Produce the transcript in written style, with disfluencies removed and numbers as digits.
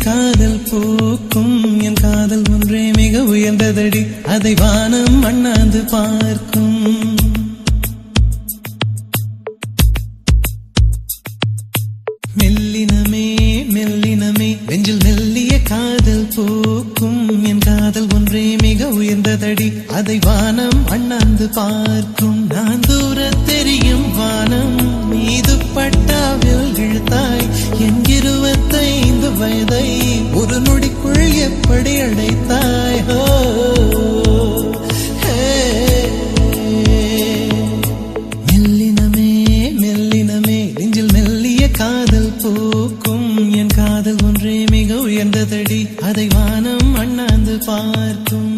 காதல் போக்கும் என் காதல் ஒன்றே மிக உயர்ந்ததடி அதை வானம் அண்ணாந்து பார்க்கும் மெல்லினமே மெல்லினமே நெஞ்சில் மெல்லிய காதல் போக்கும் என் காதல் ஒன்றே மிக உயர்ந்ததடி அதை வானம் அண்ணாந்து பார்க்கும் நான் தூர தெரியும் வானம் மீது பட்டாவில் இழுத்தாய் என் 25 வயதை ஒரு நொடிக்குள் எப்படி அடைத்தாய் மெல்லினமே மெல்லினமே நெஞ்சில் மெல்லிய காதல் போக்கும் என் காதல் ஒன்றே மிக உயர்ந்ததடி அதை வானம் அண்ணாந்து பார்க்கும்